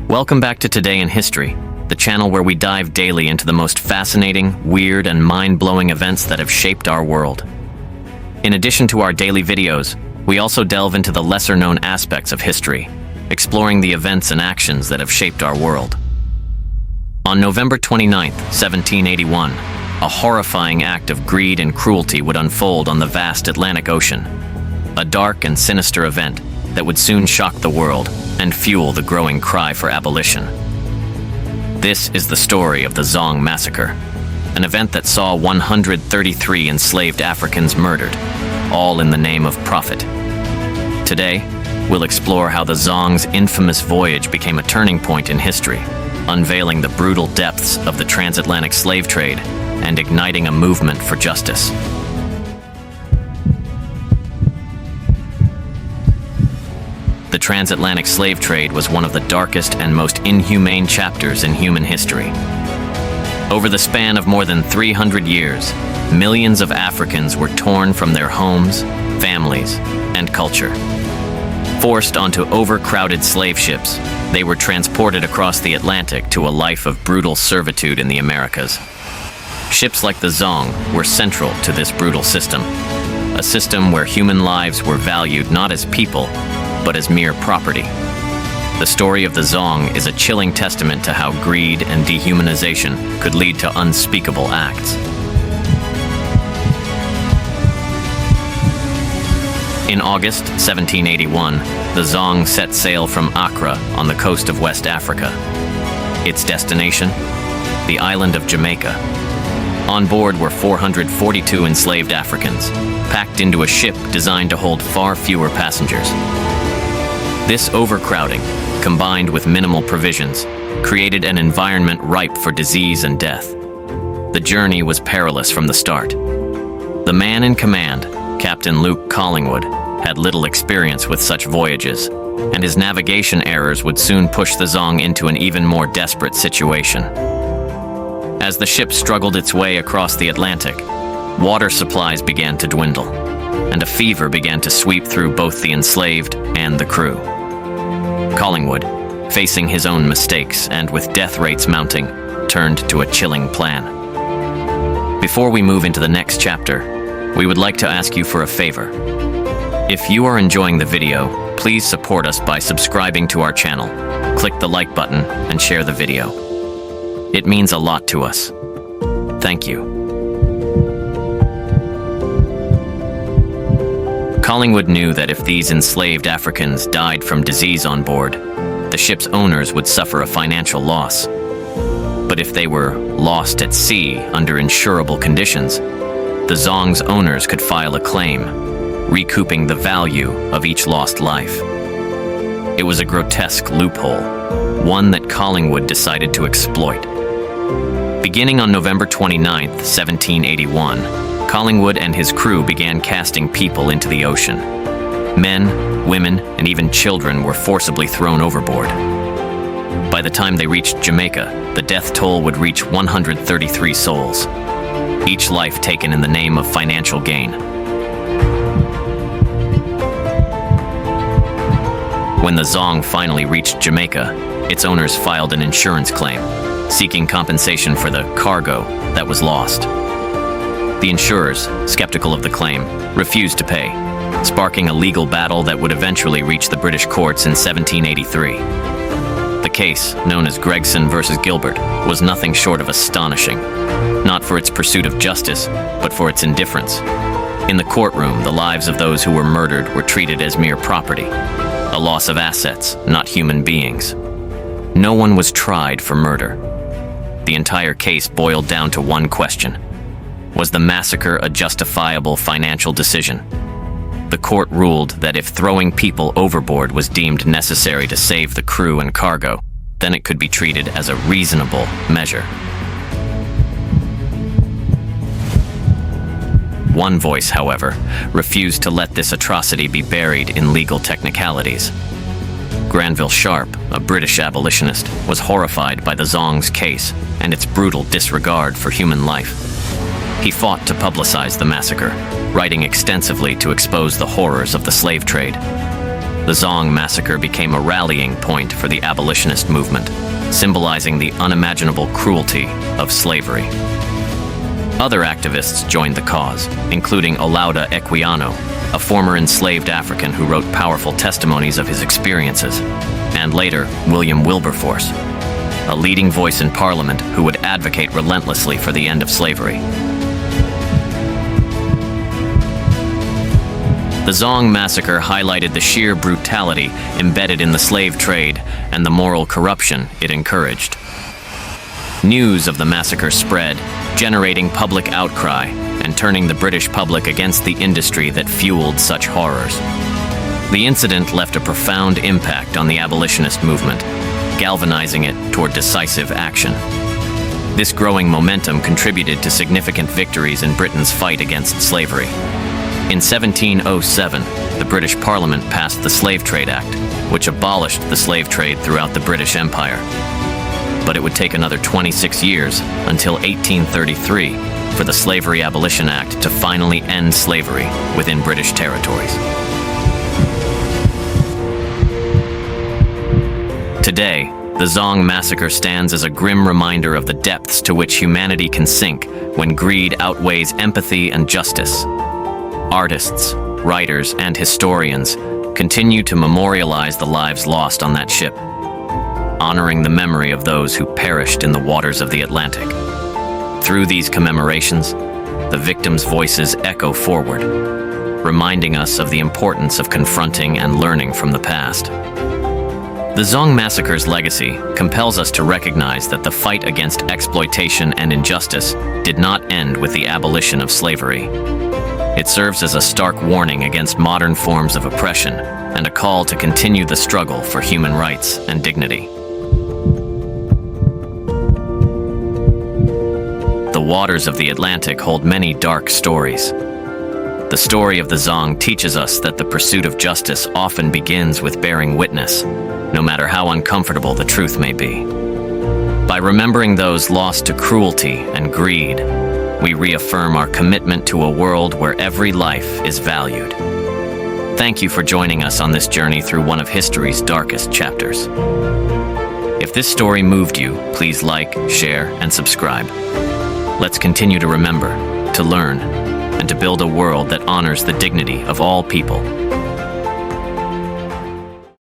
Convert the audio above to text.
Welcome back to Today in History, the channel where we dive daily into the most fascinating, weird, and mind-blowing events that have shaped our world. In addition to our daily videos, we also delve into the lesser-known aspects of history, exploring the events and actions that have shaped our world. On November 29, 1781, a horrifying act of greed and cruelty would unfold on the vast Atlantic Ocean, a dark and sinister event that would soon shock the world and fuel the growing cry for abolition. This is the story of the Zong Massacre, an event that saw 133 enslaved Africans murdered, all in the name of profit. Today, we'll explore how the Zong's infamous voyage became a turning point in history, unveiling the brutal depths of the transatlantic slave trade and igniting a movement for justice. The transatlantic slave trade was one of the darkest and most inhumane chapters in human history. Over the span of more than 300 years, millions of Africans were torn from their homes, families, and culture. Forced onto overcrowded slave ships, they were transported across the Atlantic to a life of brutal servitude in the Americas. Ships like the Zong were central to this brutal system, a system where human lives were valued not as people, but as mere property. The story of the Zong is a chilling testament to how greed and dehumanization could lead to unspeakable acts. In August 1781, the Zong set sail from Accra on the coast of West Africa. Its destination? The island of Jamaica. On board were 442 enslaved Africans, packed into a ship designed to hold far fewer passengers. This overcrowding, combined with minimal provisions, created an environment ripe for disease and death. The journey was perilous from the start. The man in command, Captain Luke Collingwood, had little experience with such voyages, and his navigation errors would soon push the Zong into an even more desperate situation. As the ship struggled its way across the Atlantic, water supplies began to dwindle, and a fever began to sweep through both the enslaved and the crew. Collingwood, facing his own mistakes and with death rates mounting, turned to a chilling plan. Before we move into the next chapter, we would like to ask you for a favor. If you are enjoying the video, please support us by subscribing to our channel, click the like button, and share the video. It means a lot to us. Thank you. Collingwood knew that if these enslaved Africans died from disease on board, the ship's owners would suffer a financial loss. But if they were lost at sea under insurable conditions, the Zong's owners could file a claim, recouping the value of each lost life. It was a grotesque loophole, one that Collingwood decided to exploit. Beginning on November 29, 1781, Collingwood and his crew began casting people into the ocean. Men, women, and even children were forcibly thrown overboard. By the time they reached Jamaica, the death toll would reach 133 souls, each life taken in the name of financial gain. When the Zong finally reached Jamaica, its owners filed an insurance claim, seeking compensation for the cargo that was lost. The insurers, skeptical of the claim, refused to pay, sparking a legal battle that would eventually reach the British courts in 1783. The case, known as Gregson versus Gilbert, was nothing short of astonishing, not for its pursuit of justice, but for its indifference. In the courtroom, the lives of those who were murdered were treated as mere property, a loss of assets, not human beings. No one was tried for murder. The entire case boiled down to one question. Was the massacre a justifiable financial decision? The court ruled that if throwing people overboard was deemed necessary to save the crew and cargo, then it could be treated as a reasonable measure. One voice, however, refused to let this atrocity be buried in legal technicalities. Granville Sharp, a British abolitionist, was horrified by the Zong's case and its brutal disregard for human life. He fought to publicize the massacre, writing extensively to expose the horrors of the slave trade. the Zong Massacre became a rallying point for the abolitionist movement, symbolizing the unimaginable cruelty of slavery. Other activists joined the cause, including Olaudah Equiano, a former enslaved African who wrote powerful testimonies of his experiences, and later William Wilberforce, a leading voice in Parliament who would advocate relentlessly for the end of slavery. The Zong Massacre highlighted the sheer brutality embedded in the slave trade and the moral corruption it encouraged. News of the massacre spread, generating public outcry and turning the British public against the industry that fueled such horrors. The incident left a profound impact on the abolitionist movement, galvanizing it toward decisive action. This growing momentum contributed to significant victories in Britain's fight against slavery. In 1707, the British Parliament passed the Slave Trade Act, which abolished the slave trade throughout the British Empire. But it would take another 26 years, until 1833, for the Slavery Abolition Act to finally end slavery within British territories. Today, the Zong Massacre stands as a grim reminder of the depths to which humanity can sink when greed outweighs empathy and justice. Artists, writers, and historians continue to memorialize the lives lost on that ship, honoring the memory of those who perished in the waters of the Atlantic. Through these commemorations, the victims' voices echo forward, reminding us of the importance of confronting and learning from the past. The Zong Massacre's legacy compels us to recognize that the fight against exploitation and injustice did not end with the abolition of slavery. It serves as a stark warning against modern forms of oppression and a call to continue the struggle for human rights and dignity. The waters of the Atlantic hold many dark stories. The story of the Zong teaches us that the pursuit of justice often begins with bearing witness, no matter how uncomfortable the truth may be. By remembering those lost to cruelty and greed, we reaffirm our commitment to a world where every life is valued. Thank you for joining us on this journey through one of history's darkest chapters. If this story moved you, please like, share, and subscribe. Let's continue to remember, to learn, and to build a world that honors the dignity of all people.